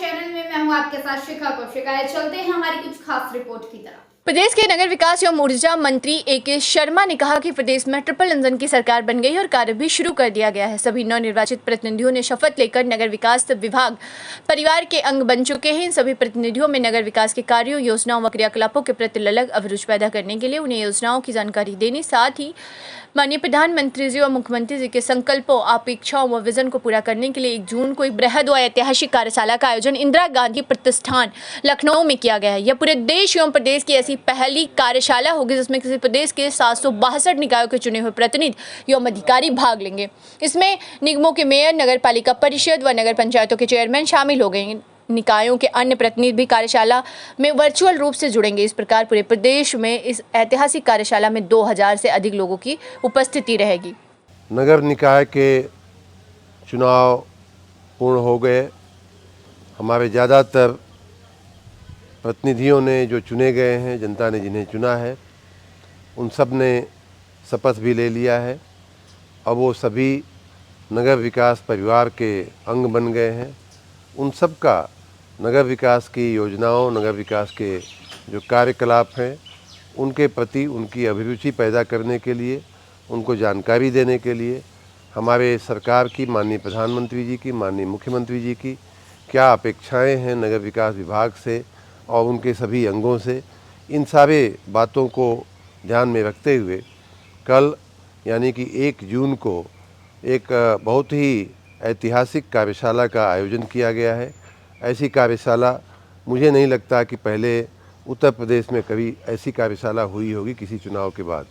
Channel में मैं हूं आपके साथ शिखा कौशिका। चलते हैं हमारी कुछ खास रिपोर्ट की तरफ। प्रदेश के नगर विकास एवं ऊर्जा मंत्री ए.के. शर्मा ने कहा कि प्रदेश में ट्रिपल इंजन की सरकार बन गई और कार्य भी शुरू कर दिया गया है। सभी नवनिर्वाचित प्रतिनिधियों ने शपथ लेकर नगर विकास विभाग परिवार के अंग बन चुके हैं। इन सभी प्रतिनिधियों में नगर विकास के कार्यों, योजनाओं व क्रियाकलापों के प्रति अलग अभिरुचि पैदा करने के लिए उन्हें योजनाओं की जानकारी देने, साथ ही माननीय प्रधानमंत्री जी व मुख्यमंत्री जी के संकल्पों, अपेक्षाओं व विजन को पूरा करने के लिए 1 जून को एक बृहद व ऐतिहासिक कार्यशाला का आयोजन इंदिरा गांधी प्रतिष्ठान लखनऊ में किया गया है। यह पूरे देश एवं प्रदेश की ऐसी पहली कार्यशाला होगी जिसमें किसी प्रदेश के 762 निकायों के चुने हुए प्रतिनिधि एवं अधिकारी भाग लेंगे। इसमें निगमों के मेयर, नगर पालिका परिषद व नगर पंचायतों के चेयरमैन शामिल हो गए। निकायों के अन्य प्रतिनिधि भी कार्यशाला में वर्चुअल रूप से जुड़ेंगे। इस प्रकार पूरे प्रदेश में इस ऐतिहासिक कार्यशाला में 2000 से अधिक लोगों की उपस्थिति रहेगी। नगर निकाय के चुनाव पूर्ण हो गए। हमारे ज़्यादातर प्रतिनिधियों ने जो चुने गए हैं, जनता ने जिन्हें चुना है, उन सब ने शपथ भी ले लिया है। अब वो सभी नगर विकास परिवार के अंग बन गए हैं। उन सब का नगर विकास की योजनाओं, नगर विकास के जो कार्यकलाप हैं, उनके प्रति उनकी अभिरुचि पैदा करने के लिए, उनको जानकारी देने के लिए हमारे सरकार की, माननीय प्रधानमंत्री जी की, माननीय मुख्यमंत्री जी की क्या अपेक्षाएं हैं नगर विकास विभाग से और उनके सभी अंगों से, इन सारे बातों को ध्यान में रखते हुए कल यानी कि 1 जून को एक बहुत ही ऐतिहासिक कार्यशाला का आयोजन किया गया है। ऐसी कार्यशाला मुझे नहीं लगता कि पहले उत्तर प्रदेश में कभी ऐसी कार्यशाला हुई होगी किसी चुनाव के बाद।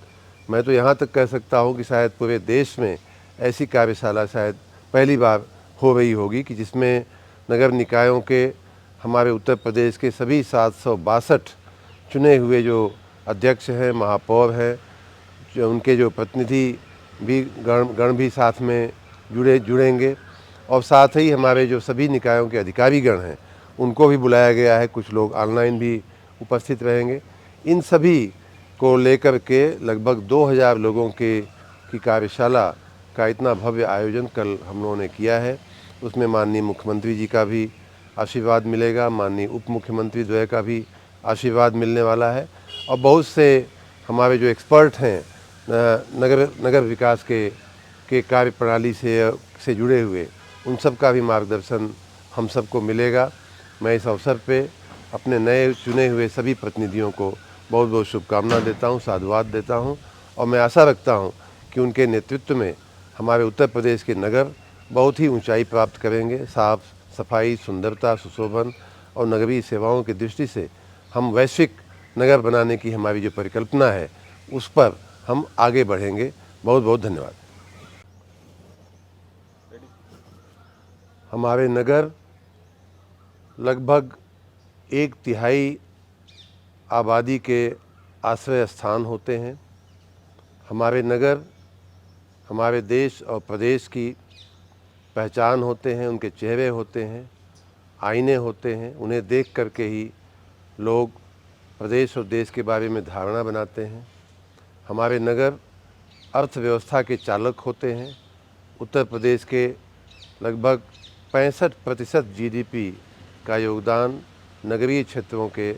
मैं तो यहाँ तक कह सकता हूँ कि शायद पूरे देश में ऐसी कार्यशाला शायद पहली बार हो रही होगी कि जिसमें नगर निकायों के हमारे उत्तर प्रदेश के सभी 762 चुने हुए जो अध्यक्ष हैं, महापौर हैं, जो उनके जो प्रतिनिधि भी गण भी साथ में जुड़ेंगे और साथ ही हमारे जो सभी निकायों के अधिकारीगण हैं उनको भी बुलाया गया है। कुछ लोग ऑनलाइन भी उपस्थित रहेंगे। इन सभी को लेकर के लगभग 2000 लोगों की कार्यशाला का इतना भव्य आयोजन कल हम लोगों ने किया है। उसमें माननीय मुख्यमंत्री जी का भी आशीर्वाद मिलेगा, माननीय उप मुख्यमंत्री द्वय का भी आशीर्वाद मिलने वाला है और बहुत से हमारे जो एक्सपर्ट हैं नगर विकास के कार्य प्रणाली से जुड़े हुए, उन सब का भी मार्गदर्शन हम सबको मिलेगा। मैं इस अवसर पे अपने नए चुने हुए सभी प्रतिनिधियों को बहुत बहुत शुभकामना देता हूँ, साधुवाद देता हूँ और मैं आशा रखता हूँ कि उनके नेतृत्व में हमारे उत्तर प्रदेश के नगर बहुत ही ऊंचाई प्राप्त करेंगे। साफ सफाई, सुंदरता, सुशोभन और नगरीय सेवाओं की दृष्टि से हम वैश्विक नगर बनाने की हमारी जो परिकल्पना है उस पर हम आगे बढ़ेंगे। बहुत बहुत धन्यवाद। हमारे नगर लगभग 1/3 आबादी के आश्रय स्थान होते हैं। हमारे नगर हमारे देश और प्रदेश की पहचान होते हैं, उनके चेहरे होते हैं, आईने होते हैं। उन्हें देख करके ही लोग प्रदेश और देश के बारे में धारणा बनाते हैं। हमारे नगर अर्थव्यवस्था के चालक होते हैं। उत्तर प्रदेश के लगभग 65% GDP का योगदान नगरीय क्षेत्रों के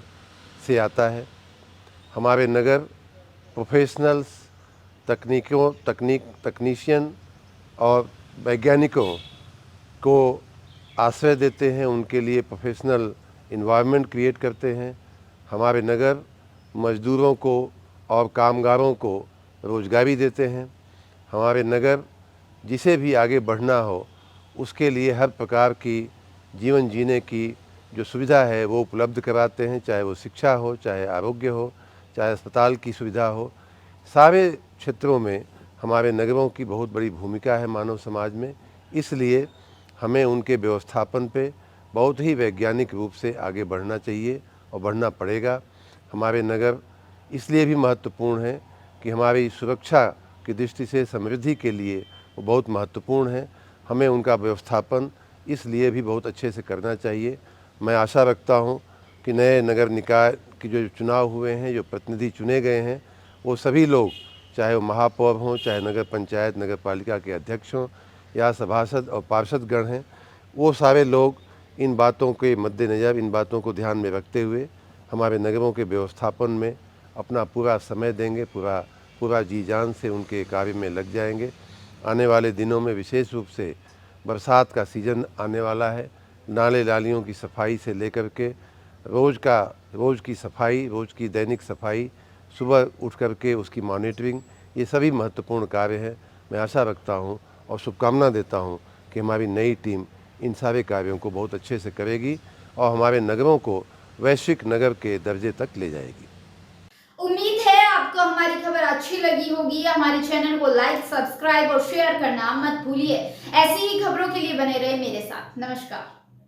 से आता है। हमारे नगर प्रोफेशनल्स, तकनीशियन और वैज्ञानिकों को आश्रय देते हैं, उनके लिए प्रोफेशनल इन्वायरमेंट क्रिएट करते हैं। हमारे नगर मजदूरों को और कामगारों को रोजगारी देते हैं। हमारे नगर जिसे भी आगे बढ़ना हो उसके लिए हर प्रकार की जीवन जीने की जो सुविधा है वो उपलब्ध कराते हैं, चाहे वो शिक्षा हो, चाहे आरोग्य हो, चाहे अस्पताल की सुविधा हो। सारे क्षेत्रों में हमारे नगरों की बहुत बड़ी भूमिका है मानव समाज में। इसलिए हमें उनके व्यवस्थापन पे बहुत ही वैज्ञानिक रूप से आगे बढ़ना चाहिए और बढ़ना पड़ेगा। हमारे नगर इसलिए भी महत्वपूर्ण है कि हमारी सुरक्षा की दृष्टि से, समृद्धि के लिए वो बहुत महत्वपूर्ण है। हमें उनका व्यवस्थापन इसलिए भी बहुत अच्छे से करना चाहिए। मैं आशा रखता हूँ कि नए नगर निकाय के जो चुनाव हुए हैं, जो प्रतिनिधि चुने गए हैं, वो सभी लोग, चाहे वो महापौर हों, चाहे नगर पंचायत, नगर पालिका के अध्यक्ष हों या सभासद और पार्षदगण हैं, वो सारे लोग इन बातों के मद्देनज़र, इन बातों को ध्यान में रखते हुए हमारे नगरों के व्यवस्थापन में अपना पूरा समय देंगे, पूरा जी जान से उनके कार्य में लग जाएंगे। आने वाले दिनों में विशेष रूप से बरसात का सीज़न आने वाला है। नाले नालियों की सफाई से लेकर के रोज़ की सफाई, रोज़ की दैनिक सफाई, सुबह उठ कर के उसकी मॉनिटरिंग, ये सभी महत्वपूर्ण कार्य हैं। मैं आशा रखता हूँ और शुभकामना देता हूँ कि हमारी नई टीम इन सारे कार्यों को बहुत अच्छे से करेगी और हमारे नगरों को वैश्विक नगर के दर्जे तक ले जाएगी। उम्मीद है आपको हमारी खबर अच्छी लगी होगी। हमारे चैनल को लाइक, सब्सक्राइब और शेयर करना मत भूलिए। ऐसी ही खबरों के लिए बने रहे मेरे साथ। नमस्कार।